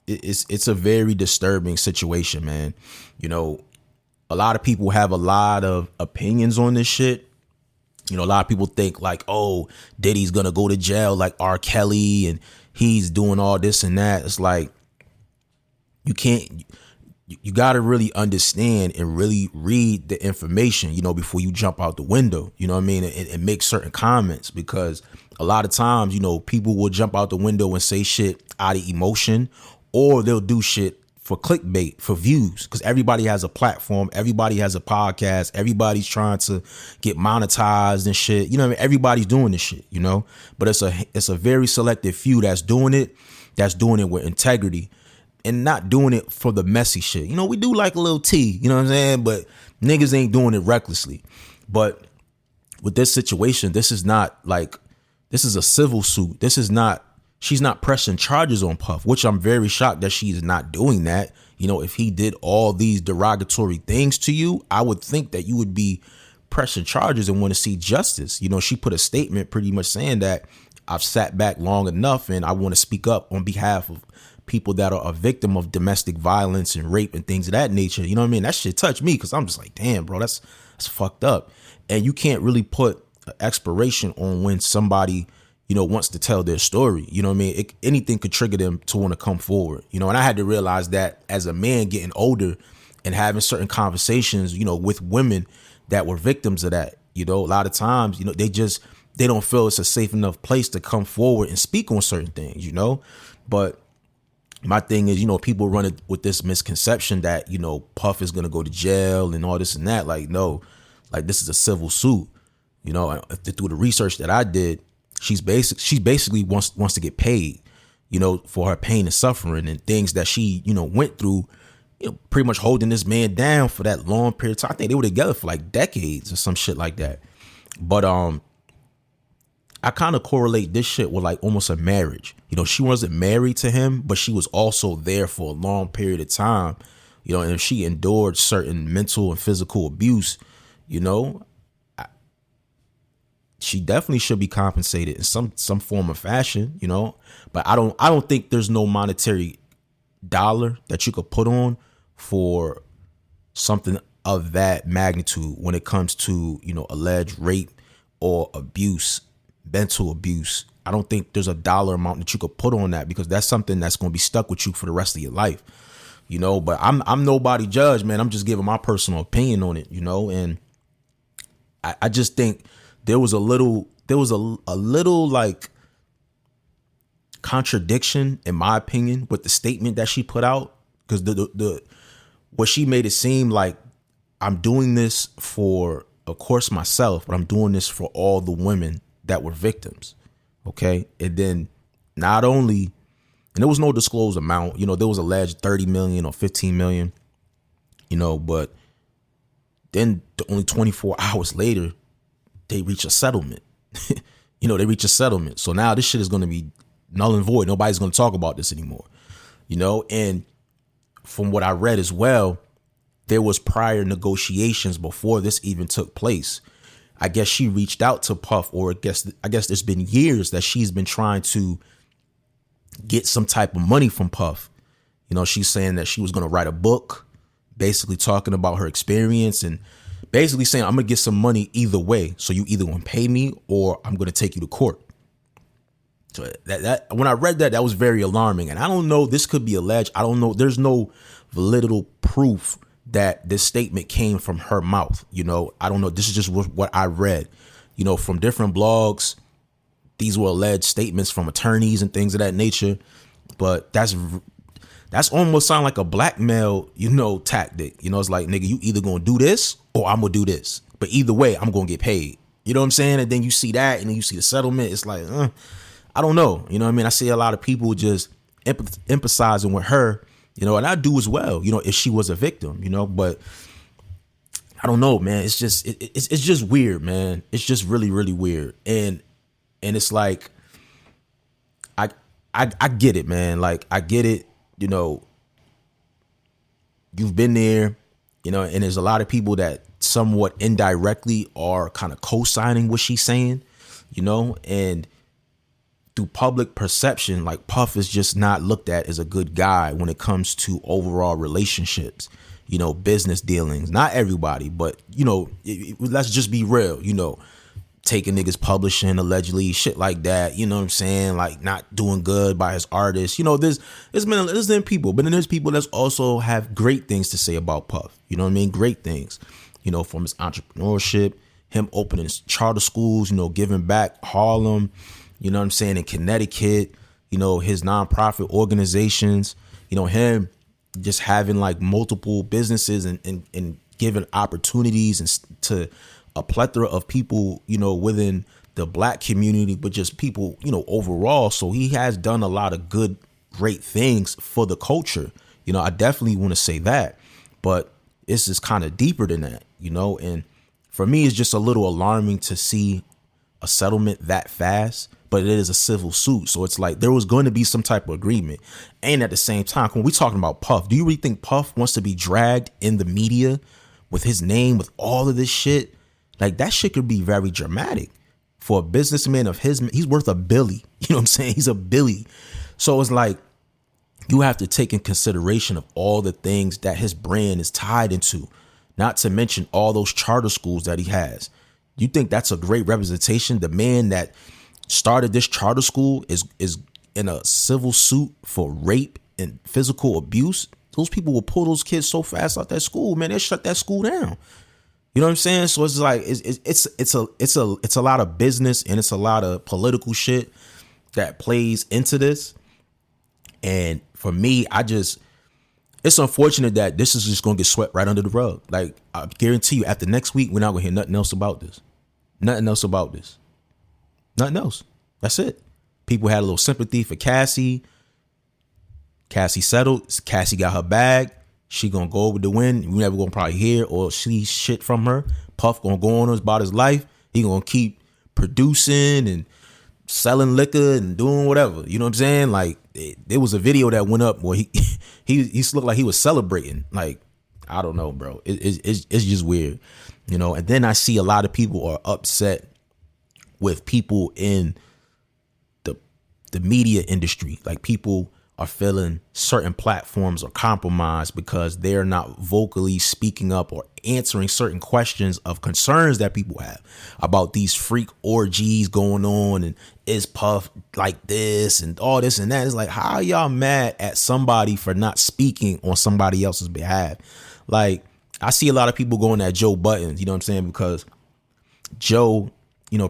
it's a very disturbing situation, man. You know, a lot of people have a lot of opinions on this shit. You know, a lot of people think like, oh, Diddy's gonna go to jail like R. Kelly and he's doing all this and that. It's like, you can't, you got to really understand and really read the information, you know, before you jump out the window, you know what I mean? And make certain comments, because a lot of times, you know, people will jump out the window and say shit out of emotion, or they'll do shit for clickbait, for views, because everybody has a platform, everybody has a podcast, everybody's trying to get monetized and shit. You know what I mean? Everybody's doing this shit, you know, but it's a very selective few that's doing it with integrity and not doing it for the messy shit. You know, we do like a little tea, you know what I'm saying? But niggas ain't doing it recklessly. But with this situation, this is a civil suit. She's not pressing charges on Puff, which I'm very shocked that she's not doing that. You know, if he did all these derogatory things to you, I would think that you would be pressing charges and want to see justice. You know, she put a statement pretty much saying that I've sat back long enough and I want to speak up on behalf of people that are a victim of domestic violence and rape and things of that nature. You know what I mean? That shit touched me, because I'm just like, damn, bro, that's fucked up. And you can't really put an expiration on when somebody, you know, wants to tell their story. You know what I mean? Anything could trigger them to want to come forward, you know, and I had to realize that as a man getting older and having certain conversations, you know, with women that were victims of that. You know, a lot of times, you know, they don't feel it's a safe enough place to come forward and speak on certain things, you know. But my thing is, you know, people run it with this misconception that, you know, Puff is going to go to jail and all this and that. Like, no, like, this is a civil suit. You know, through the research that I did, she basically wants to get paid, you know, for her pain and suffering and things that she, you know, went through, you know, pretty much holding this man down for that long period of time. I think they were together for like decades or some shit like that. But I kind of correlate this shit with like almost a marriage. You know, she wasn't married to him, but she was also there for a long period of time. You know, and if she endured certain mental and physical abuse, you know, she definitely should be compensated in some form of fashion, you know. But I don't think there's no monetary dollar that you could put on for something of that magnitude when it comes to, you know, alleged rape or abuse, mental abuse. I don't think there's a dollar amount that you could put on that, because that's something that's going to be stuck with you for the rest of your life, you know. But I'm nobody judge, man. I'm just giving my personal opinion on it, you know. And I just think there was a little like contradiction, in my opinion, with the statement that she put out, because the what she made it seem like, I'm doing this for, of course, myself, but I'm doing this for all the women that were victims. Okay. And then not only, and there was no disclosed amount, you know, there was alleged 30 million or 15 million, you know, but then only 24 hours later, they reach a settlement. You know, they reach a settlement. So now this shit is going to be null and void. Nobody's going to talk about this anymore, you know. And from what I read as well, there was prior negotiations before this even took place. I guess she reached out to Puff, or I guess there's been years that she's been trying to get some type of money from Puff. You know, she's saying that she was going to write a book, basically talking about her experience and basically saying, I'm going to get some money either way. So you either going to pay me or I'm going to take you to court. So that when I read that, that was very alarming. And I don't know, this could be alleged. I don't know. There's no validal proof that this statement came from her mouth. You know, I don't know. This is just what I read, you know, from different blogs. These were alleged statements from attorneys and things of that nature. But that's almost sound like a blackmail, you know, tactic. You know, it's like, nigga, you either going to do this or I'm going to do this. But either way, I'm going to get paid. You know what I'm saying? And then you see that, and then you see the settlement. It's like, I don't know. You know what I mean? I see a lot of people just emphasizing with her, you know, and I do as well, you know, if she was a victim, you know. But I don't know, man. It's just it's just weird, man. It's just really, really weird. And it's like, I get it, man. Like, I get it. You know, you've been there, you know, and there's a lot of people that somewhat indirectly are kind of co-signing what she's saying, you know. And through public perception, like Puff is just not looked at as a good guy when it comes to overall relationships, business dealings. Not everybody, but let's just be real, taking niggas publishing allegedly, shit like that, you know what I'm saying? Like not doing good by his artists. There's been people, but then there's people that also have great things to say about Puff. You know what I mean? Great things, from his entrepreneurship, him opening charter schools, giving back Harlem, you know what I'm saying, in Connecticut, his nonprofit organizations, him just having like multiple businesses and giving opportunities and to a plethora of people, within the black community, but just people, overall. So he has done a lot of good, great things for the culture. I definitely want to say that, but it's just kind of deeper than that, and for me, it's just a little alarming to see a settlement that fast, but it is a civil suit. So it's like there was going to be some type of agreement. And at the same time, when we talking about Puff, do you really think Puff wants to be dragged in the media with his name, with all of this shit? Like that shit could be very dramatic for a businessman of he's worth $1 billion. You know what I'm saying? He's $1 billion. So it's like you have to take in consideration of all the things that his brand is tied into, not to mention all those charter schools that he has. You think that's a great representation? The man that started this charter school is in a civil suit for rape and physical abuse. Those people will pull those kids so fast out that school, man. They'll shut that school down. You know what I'm saying? So it's like it's a lot of business and it's a lot of political shit that plays into this. And for me, it's unfortunate that this is just gonna get swept right under the rug. Like I guarantee you, after next week, we're not gonna hear nothing else about this. Nothing else about this. Nothing else. That's it. People had a little sympathy for Cassie. Cassie settled. Cassie got her bag. She gonna go over the win. We never gonna probably hear or see shit from her. Puff gonna go on about his life. He gonna keep producing and selling liquor and doing whatever. You know what I'm saying? Like there was a video that went up where he looked like he was celebrating. Like I don't know, bro. It's just weird, And then I see a lot of people are upset with people in the media industry. Like people are feeling certain platforms are compromised because they're not vocally speaking up or answering certain questions of concerns that people have about these freak orgies going on and is Puff like this and all this and that. It's like, how are y'all mad at somebody for not speaking on somebody else's behalf? Like I see a lot of people going at Joe Buttons, you know what I'm saying? Because Joe,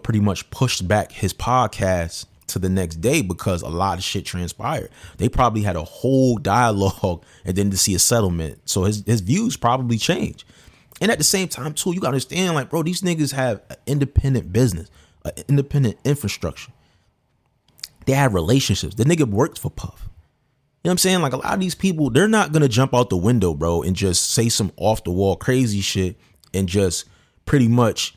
pretty much pushed back his podcast to the next day because a lot of shit transpired. They probably had a whole dialogue and then to see a settlement. So his views probably changed. And at the same time, too, you got to understand, like, bro, these niggas have an independent business, an independent infrastructure. They have relationships. The nigga worked for Puff. You know what I'm saying? Like a lot of these people, they're not going to jump out the window, bro, and just say some off the wall crazy shit and just pretty much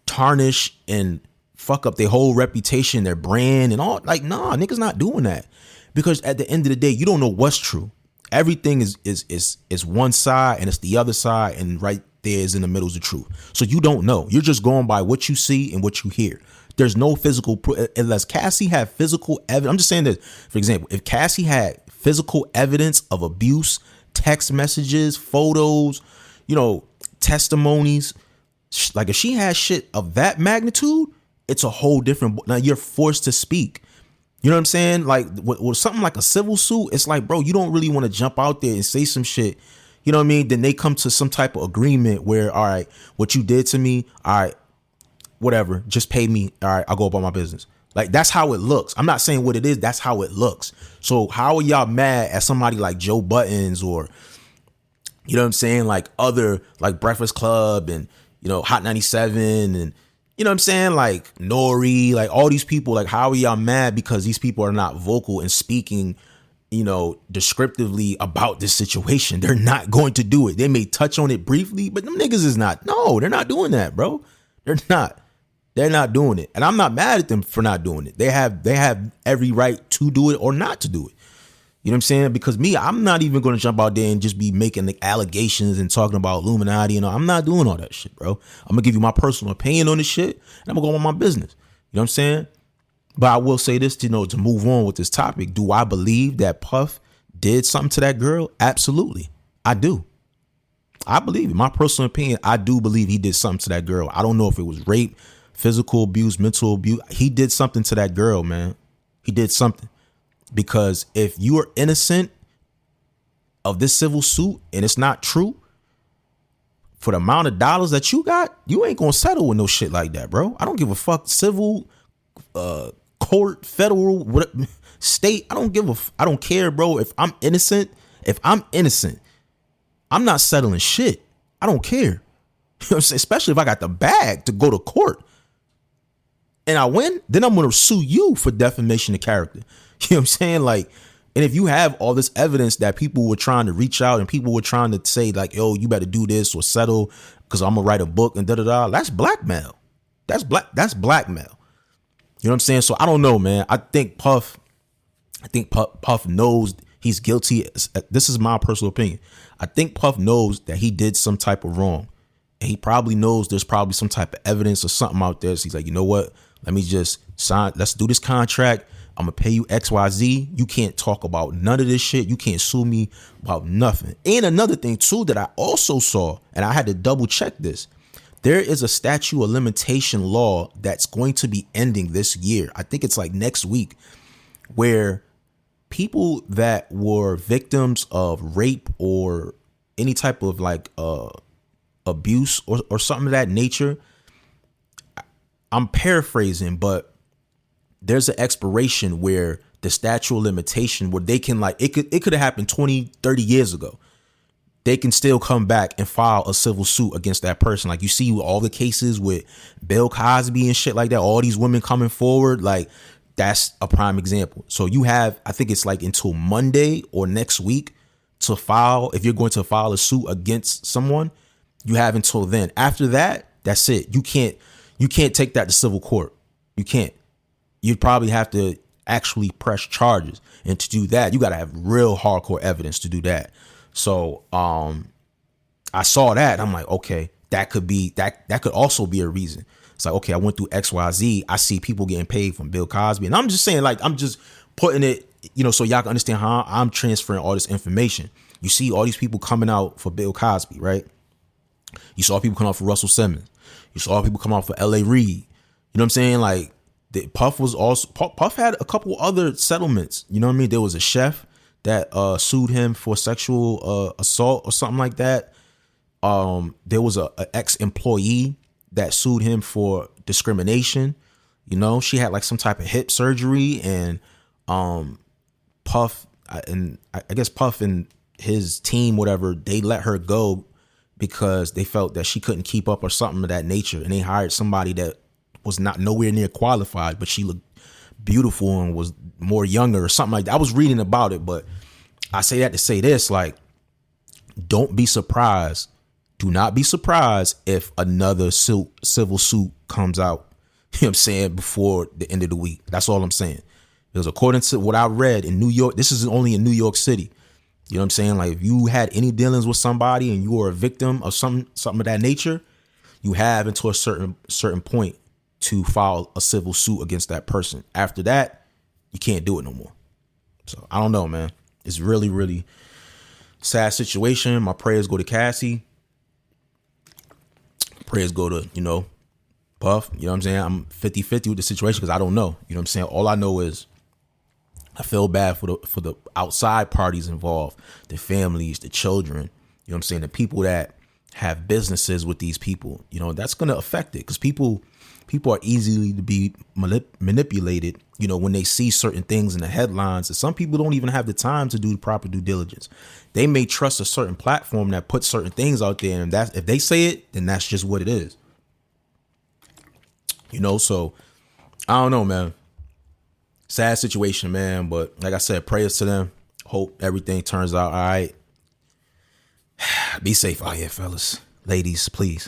tarnish and fuck up their whole reputation, their brand and all. Like, nah, niggas not doing that. Because at the end of the day, you don't know what's true. Everything is one side and it's the other side, and right there is in the middle is the truth. So you don't know. You're just going by what you see and what you hear. There's no physical proof unless Cassie had physical evidence. I'm just saying this, for example, if Cassie had physical evidence of abuse, text messages, photos, testimonies, like if she has shit of that magnitude, it's a whole different. Now you're forced to speak. You know what I'm saying? Like with something like a civil suit, it's like, bro, you don't really want to jump out there and say some shit. You know what I mean? Then they come to some type of agreement where, all right, what you did to me, all right, whatever, just pay me. All right, I'll go about my business. Like that's how it looks. I'm not saying what it is. That's how it looks. So how are y'all mad at somebody like Joe Buttons or, you know what I'm saying? Like other like Breakfast Club and, Hot 97 and, you know what I'm saying? Like Nori, like all these people, like how are y'all mad because these people are not vocal and speaking, descriptively about this situation? They're not going to do it. They may touch on it briefly, but them niggas is not. No, they're not doing that, bro. They're not doing it. And I'm not mad at them for not doing it. They have every right to do it or not to do it. You know what I'm saying? Because me, I'm not even going to jump out there and just be making the allegations and talking about Illuminati and all. I'm not doing all that shit, bro. I'm going to give you my personal opinion on this shit and I'm going to go on my business. You know what I'm saying? But I will say this, to move on with this topic. Do I believe that Puff did something to that girl? Absolutely. I do. I believe it. My personal opinion, I do believe he did something to that girl. I don't know if it was rape, physical abuse, mental abuse. He did something to that girl, man. He did something. Because if you are innocent of this civil suit and it's not true, for the amount of dollars that you got, you ain't gonna settle with no shit like that, bro. I don't give a fuck. Civil, court, federal, state. I don't care, bro. If I'm innocent, I'm not settling shit. I don't care. You know what I'm saying? Especially if I got the bag to go to court and I win, then I'm gonna sue you for defamation of character. You know what I'm saying? Like, and if you have all this evidence that people were trying to reach out and people were trying to say like, yo, you better do this or settle because I'm gonna write a book and that's blackmail. That's blackmail. You know what I'm saying? So I don't know, man. I think Puff knows he's guilty. This is my personal opinion. I think Puff knows that he did some type of wrong. And he probably knows there's probably some type of evidence or something out there. So he's like, you know what? Let me just sign. Let's do this contract. I'm going to pay you XYZ. You can't talk about none of this shit. You can't sue me about nothing. And another thing, too, that I also saw, and I had to double check this. There is a statute of limitation law that's going to be ending this year. I think it's like next week, where people that were victims of rape or any type of like abuse or something of that nature. I'm paraphrasing, but there's an expiration where the statute of limitation where they can like, it could have happened 20, 30 years ago. They can still come back and file a civil suit against that person. Like you see all the cases with Bill Cosby and shit like that, all these women coming forward, like that's a prime example. So you have, I think it's like until Monday or next week to file. If you're going to file a suit against someone, you have until then. After that, that's it. You can't take that to civil court. You can't. You'd probably have to actually press charges. And to do that, you got to have real hardcore evidence to do that. So I saw that. I'm like, okay, that could also be a reason. It's like, okay, I went through XYZ. I see people getting paid from Bill Cosby. And I'm just saying, like, I'm just putting it, so y'all can understand how I'm transferring all this information. You see all these people coming out for Bill Cosby, right? You saw people come out for Russell Simmons. You saw people come out for L.A. Reid. You know what I'm saying? Like, Puff had a couple other settlements. You know what I mean? There was a chef that sued him for sexual assault or something like that. There was a ex-employee that sued him for discrimination. She had like some type of hip surgery, and Puff and I guess Puff and his team, whatever, they let her go because they felt that she couldn't keep up or something of that nature, and they hired somebody that was not nowhere near qualified, but she looked beautiful and was more younger or something like that. I was reading about it, but I say that to say this, like, don't be surprised. Do not be surprised if another civil suit comes out, you know what I'm saying, before the end of the week. That's all I'm saying. Because according to what I read in New York, this is only in New York City. You know what I'm saying? Like, if you had any dealings with somebody and you were a victim of something of that nature, you have until a certain point to file a civil suit against that person. After that, you can't do it no more. So I don't know, man. It's really, really sad situation. My prayers go to CASSIE. Prayers go to, Puff. You know what I'm saying? I'm 50-50 with the situation because I don't know. You know what I'm saying? All I know is I feel bad for the outside parties involved, the families, the children. You know what I'm saying? The people that have businesses with these people. That's going to affect it because people are easily to be manipulated, when they see certain things in the headlines. And some people don't even have the time to do the proper due diligence. They may trust a certain platform that puts certain things out there, and that if they say it, then that's just what it is. So I don't know, man. Sad situation, man. But like I said, prayers to them. Hope everything turns out all right. Be safe out here, fellas. Ladies, please.